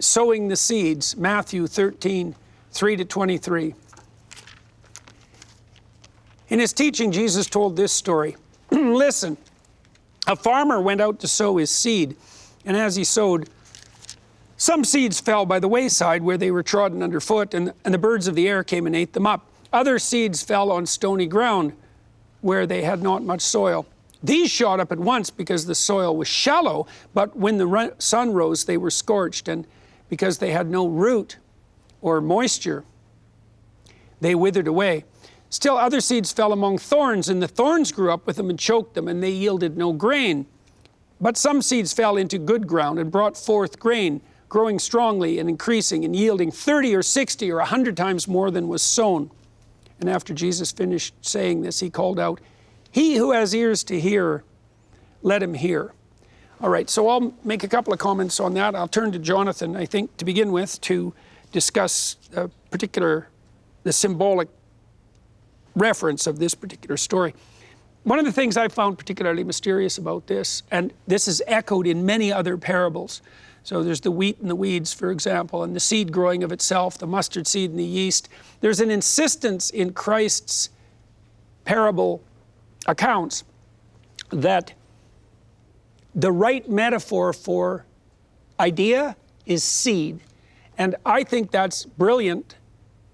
sowing the seeds, Matthew 13, 3-23. In his teaching, Jesus told this story. Listen, a farmer went out to sow his seed, and as he sowed, some seeds fell by the wayside where they were trodden underfoot, and the birds of the air came and ate them up. Other seeds fell on stony ground where they had not much soil. These shot up at once because the soil was shallow, but when the sun rose, they were scorched, and because they had no root or moisture, they withered away. Still other seeds fell among thorns, and the thorns grew up with them and choked them, and they yielded no grain. But some seeds fell into good ground and brought forth grain, growing strongly and increasing and yielding 30 or 60 or 100 times more than was sown. And after Jesus finished saying this, he called out, "He who has ears to hear, let him hear." All right, so I'll make a couple of comments on that. I'll turn to Jonathan, I think, to begin with, to discuss the symbolic reference of this particular story. One of the things I found particularly mysterious about this, and this is echoed in many other parables. So there's the wheat and the weeds, for example, and the seed growing of itself, the mustard seed and the yeast. There's an insistence in Christ's parable accounts that the right metaphor for idea is seed. And I think that's brilliant,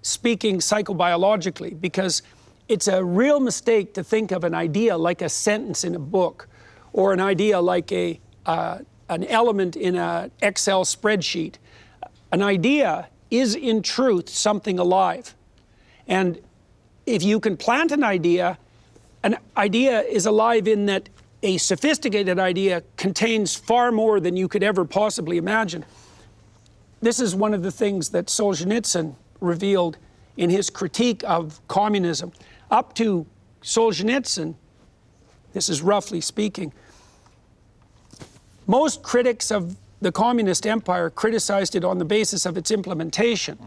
speaking psychobiologically, because it's a real mistake to think of an idea like a sentence in a book, or an idea like an element in an Excel spreadsheet. An idea is in truth something alive. And if you can plant an idea is alive in that a sophisticated idea contains far more than you could ever possibly imagine. This is one of the things that Solzhenitsyn revealed in his critique of communism. Up to Solzhenitsyn, this is roughly speaking, most critics of the communist empire criticized it on the basis of its implementation.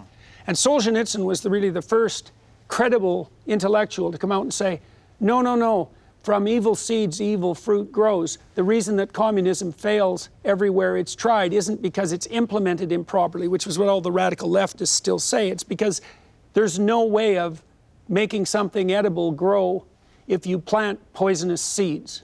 And Solzhenitsyn was really the first credible intellectual to come out and say, no, from evil seeds, evil fruit grows. The reason that communism fails everywhere it's tried isn't because it's implemented improperly, which is what all the radical leftists still say. It's because there's no way of making something edible grow if you plant poisonous seeds.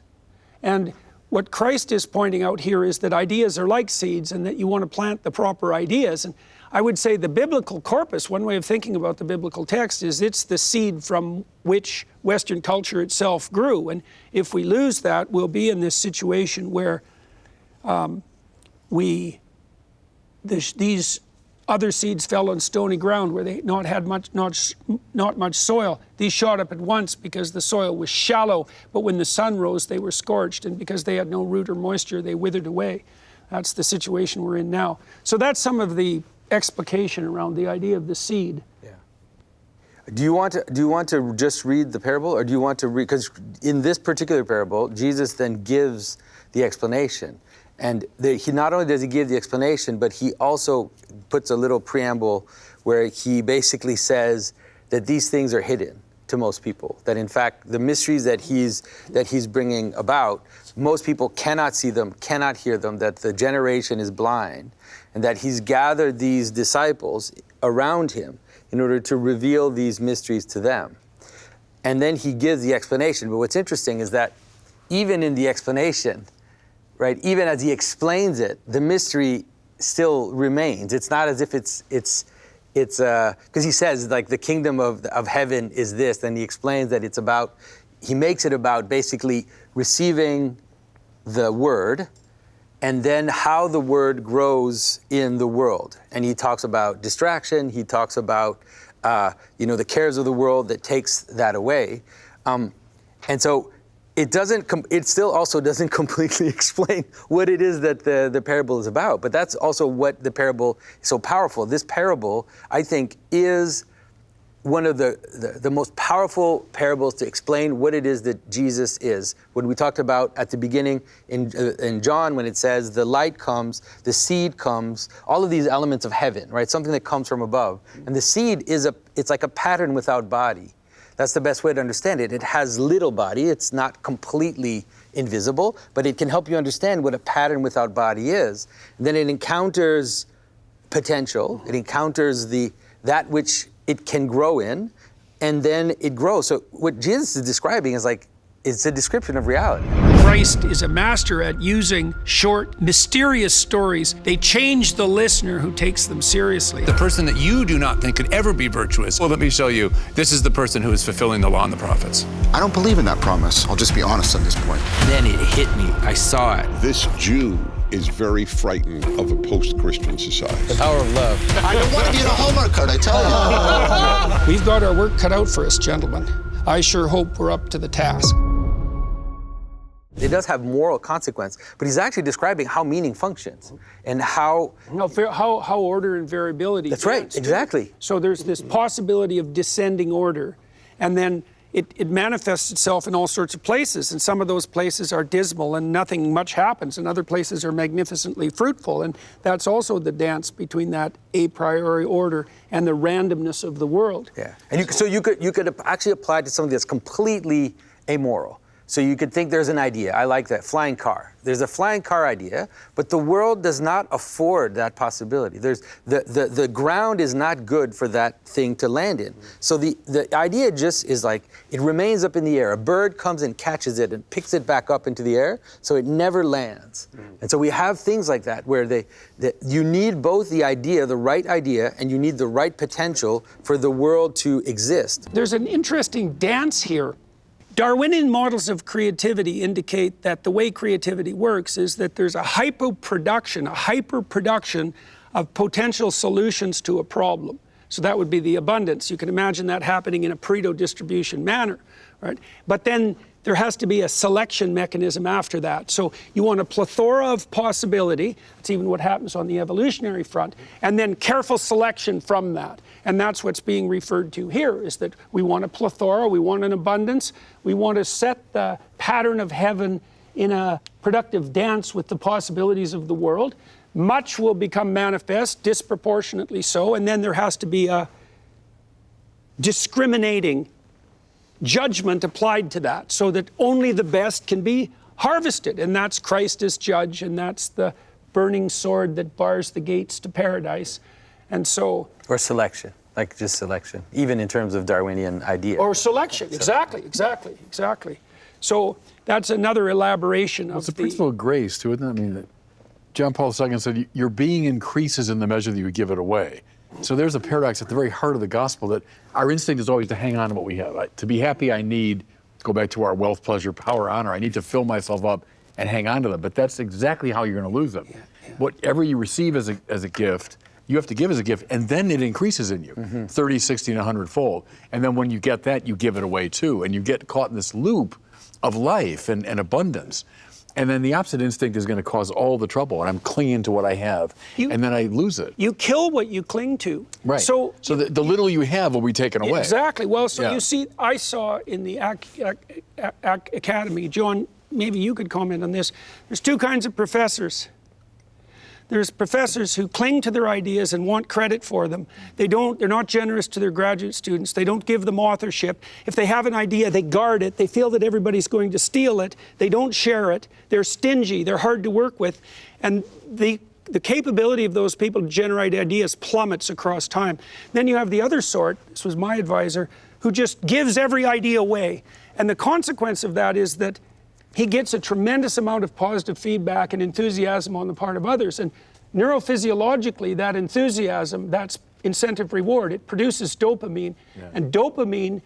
And what Christ is pointing out here is that ideas are like seeds and that you want to plant the proper ideas. And I would say the biblical corpus, one way of thinking about the biblical text is it's the seed from which Western culture itself grew. And if we lose that, we'll be in this situation where these other seeds fell on stony ground where they had not much soil. These shot up at once because the soil was shallow, but when the sun rose, they were scorched, and because they had no root or moisture, they withered away. That's the situation we're in now. So that's some of the explication around the idea of the seed. Yeah. Do you want to just read the parable, or do you want to read, because in this particular parable, Jesus then gives the explanation. And he not only does he give the explanation, but he also puts a little preamble where he basically says that these things are hidden to most people. That in fact, the mysteries that he's bringing about, most people cannot see them, cannot hear them, that the generation is blind, and that he's gathered these disciples around him in order to reveal these mysteries to them. And then he gives the explanation. But what's interesting is that even in the explanation, right, even as he explains it, the mystery still remains. It's not as if it's because he says, like, the kingdom of heaven is this, and he explains that he makes it about basically receiving the word, and then how the word grows in the world. And he talks about distraction, he talks about, the cares of the world that takes that away. And so it still also doesn't completely explain what it is that the parable is about. But that's also what the parable is so powerful. This parable, I think, is one of the most powerful parables to explain what it is that Jesus is. When we talked about at the beginning in John, when it says the light comes, the seed comes, all of these elements of heaven, right? Something that comes from above. And the seed it's like a pattern without body. That's the best way to understand it. It has little body. It's not completely invisible, but it can help you understand what a pattern without body is. And then it encounters potential, it encounters that which it can grow in, and then it grows. So what Jesus is describing is like, it's a description of reality. Christ is a master at using short, mysterious stories. They change the listener who takes them seriously. The person that you do not think could ever be virtuous, well, let me show you, this is the person who is fulfilling the law and the prophets. I don't believe in that promise. I'll just be honest on this point. Then it hit me. I saw it. This Jew is very frightened of a post-Christian society. The power of love. I don't want to be in a Hallmark card, I tell you. We've got our work cut out for us, gentlemen. I sure hope we're up to the task. It does have moral consequence, but he's actually describing how meaning functions and how order and variability. That's right, exactly. So there's this possibility of descending order, and then it manifests itself in all sorts of places, and some of those places are dismal and nothing much happens, and other places are magnificently fruitful, and that's also the dance between that a priori order and the randomness of the world. Yeah, and you could actually apply it to something that's completely amoral. So you could think there's an idea, I like that, flying car. There's a flying car idea, but the world does not afford that possibility. The ground is not good for that thing to land in. So the idea just is like, it remains up in the air. A bird comes and catches it and picks it back up into the air, so it never lands. And so we have things like that where you need both the idea, the right idea, and you need the right potential for the world to exist. There's an interesting dance here. Darwinian models of creativity indicate that the way creativity works is that there's a hyperproduction of potential solutions to a problem. So that would be the abundance. You can imagine that happening in a Pareto distribution manner, right? But then there has to be a selection mechanism after that. So you want a plethora of possibility. That's even what happens on the evolutionary front. And then careful selection from that. And that's what's being referred to here, is that we want a plethora, we want an abundance, we want to set the pattern of heaven in a productive dance with the possibilities of the world. Much will become manifest, disproportionately so, and then there has to be a discriminating judgment applied to that, so that only the best can be harvested. And that's Christ as judge, and that's the burning sword that bars the gates to paradise. And so... Or selection, like just selection, even in terms of Darwinian idea. Or selection, exactly. So that's another elaboration of it's the principle of grace, too, isn't it? I mean, John Paul II said, your being increases in the measure that you give it away. So there's a paradox at the very heart of the gospel, that our instinct is always to hang on to what we have. To be happy, I need, go back to our wealth, pleasure, power, honor, I need to fill myself up and hang on to them. But that's exactly how you're going to lose them. Whatever you receive as a gift, you have to give as a gift, and then it increases in you, 30, 60, and 100-fold. And then when you get that, you give it away too, and you get caught in this loop of life and abundance. And then the opposite instinct is going to cause all the trouble, and I'm clinging to what I have, and then I lose it. You kill what you cling to. Right. So the little you have will be taken away. Exactly. Well, so you see, I saw in the academy, John, maybe you could comment on this. There's two kinds of professors. There's professors who cling to their ideas and want credit for them. They're not generous to their graduate students. They don't give them authorship. If they have an idea, they guard it. They feel that everybody's going to steal it. They don't share it. They're stingy. They're hard to work with. And the capability of those people to generate ideas plummets across time. Then you have the other sort, this was my advisor, who just gives every idea away. And the consequence of that is that he gets a tremendous amount of positive feedback and enthusiasm on the part of others. And neurophysiologically, that enthusiasm, that's incentive reward. It produces dopamine, and dopamine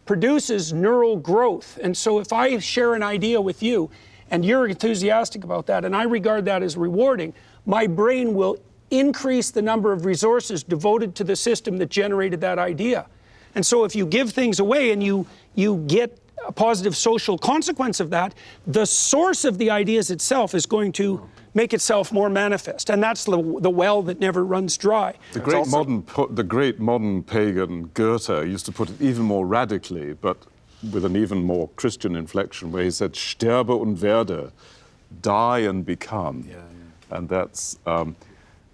produces neural growth. And so if I share an idea with you, and you're enthusiastic about that, and I regard that as rewarding, my brain will increase the number of resources devoted to the system that generated that idea. And so if you give things away and you get a positive social consequence of that, the source of the ideas itself is going to make itself more manifest. And that's the well that never runs dry. The great modern pagan Goethe used to put it even more radically, but with an even more Christian inflection, where he said, "Sterbe und werde," die and become. And that's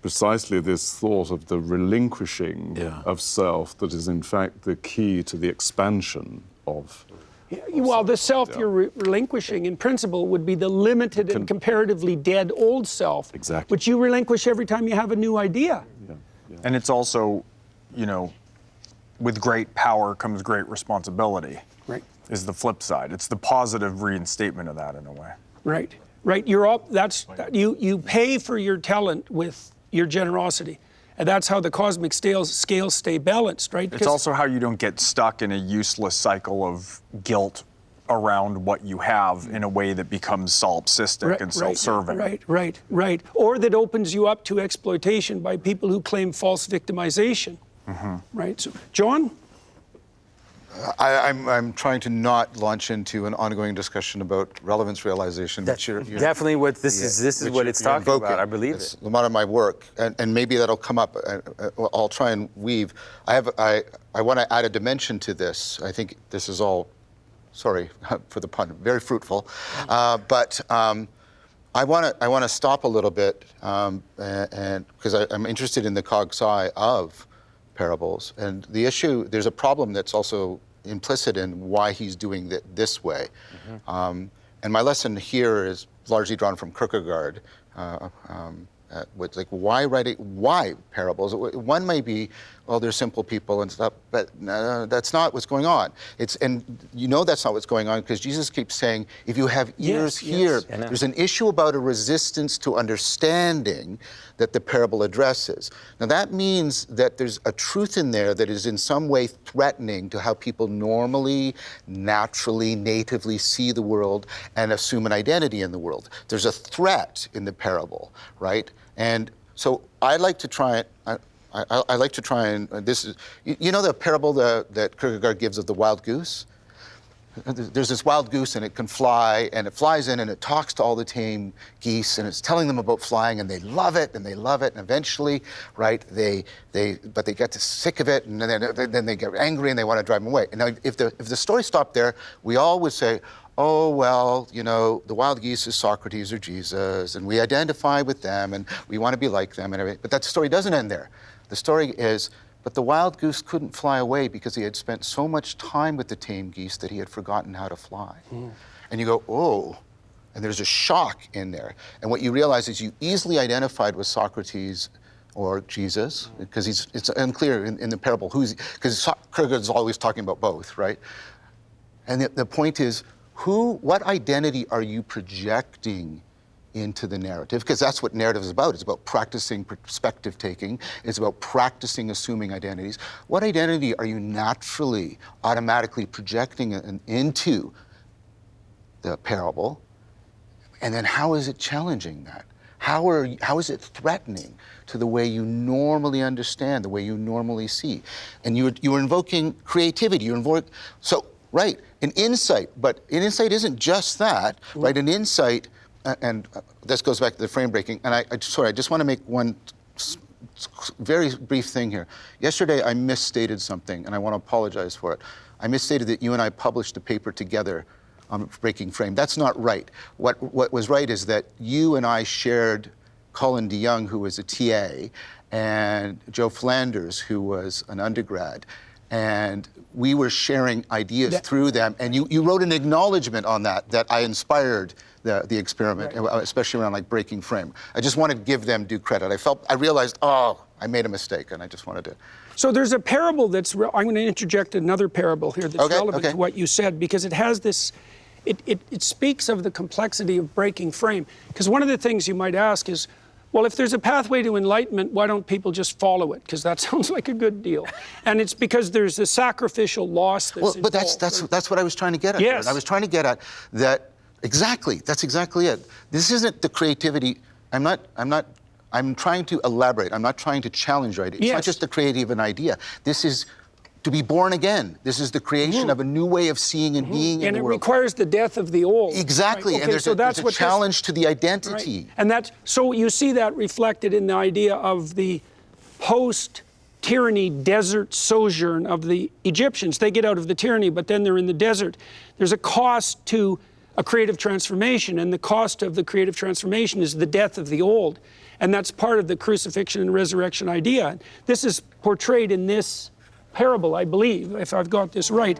precisely this thought of the relinquishing of self that is in fact the key to the expansion of... Well, the self you're relinquishing, in principle, would be the limited and comparatively dead old self, which you relinquish every time you have a new idea. And it's also, you know, with great power comes great responsibility. Right. Is the flip side. It's the positive reinstatement of that in a way. Right. Right. You're all, you pay for your talent with your generosity. And that's how the cosmic scales stay balanced, right? It's also how you don't get stuck in a useless cycle of guilt around what you have in a way that becomes solipsistic and self-serving. Right. Or that opens you up to exploitation by people who claim false victimization. Right. So, John? I'm trying to not launch into an ongoing discussion about relevance realization. That's definitely what this is. This is what it's talking about. I believe it's it. a lot of my work, and maybe that'll come up. I'll try and weave. I want to add a dimension to this. I think this is all, sorry for the pun, very fruitful, but I want to stop a little bit, and because I'm interested in the cog sci of parables, and the issue. There's a problem that's also implicit in why he's doing it this way. And my lesson here is largely drawn from Kierkegaard. With like, why parables? One may be, well, they're simple people and stuff, but that's not what's going on. And you know that's not what's going on because Jesus keeps saying, if you have ears, hear. There's an issue about a resistance to understanding that the parable addresses. Now that means that there's a truth in there that is in some way threatening to how people normally, naturally, natively see the world and assume an identity in the world. There's a threat in the parable, right? And so I like to try it. I like to try and this is, you know, the parable that Kierkegaard gives of the wild goose. There's this wild goose and it can fly, and it flies in and it talks to all the tame geese and it's telling them about flying, and they love it and eventually, right? They get sick of it, and then they get angry and they want to drive them away. And now, if the story stopped there, we all would say, oh, well, you know, the wild geese is Socrates or Jesus, and we identify with them, and we want to be like them, and everything. But that story doesn't end there. The story is, but the wild goose couldn't fly away because he had spent so much time with the tame geese that he had forgotten how to fly. And you go, oh, and there's a shock in there. And what you realize is you easily identified with Socrates or Jesus, because it's unclear in the parable because Kierkegaard's always talking about both, right? And the point is, what identity are you projecting into the narrative? Because that's what narrative is about. It's about practicing perspective taking. It's about practicing assuming identities. What identity are you naturally, automatically projecting into the parable? And then how is it challenging that? How is it threatening to the way you normally understand, the way you normally see? And you were invoking creativity. Right, an insight, but an insight isn't just that, right? An insight, and this goes back to the frame breaking, and I just want to make one very brief thing here. Yesterday, I misstated something, and I want to apologize for it. I misstated that you and I published a paper together on breaking frame. That's not right. What was right is that you and I shared Colin DeYoung, who was a TA, and Joe Flanders, who was an undergrad. And we were sharing ideas through them, and you wrote an acknowledgement on that I inspired the experiment, especially around like breaking frame. I just wanted to give them due credit. I realized, oh, I made a mistake, and I just wanted to. So there's a parable I'm going to interject another parable here that's relevant to what you said, because it has this, it speaks of the complexity of breaking frame. Because one of the things you might ask is, well, if there's a pathway to enlightenment, why don't people just follow it? Because that sounds like a good deal. And it's because there's a sacrificial loss that's involved. But that's what I was trying to get at. Yes. I was trying to get at that. Exactly. That's exactly it. This isn't the creativity. I'm trying to elaborate. I'm not trying to challenge right. It's not just the creative an idea. This is to be born again. This is the creation of a new way of seeing and being in the world. And it requires the death of the old. Exactly. Right? And there's a challenge to the identity. Right. And so you see that reflected in the idea of the post-tyranny desert sojourn of the Egyptians. They get out of the tyranny, but then they're in the desert. There's a cost to a creative transformation, and the cost of the creative transformation is the death of the old. And that's part of the crucifixion and resurrection idea. This is portrayed in this parable, I believe, if I've got this right.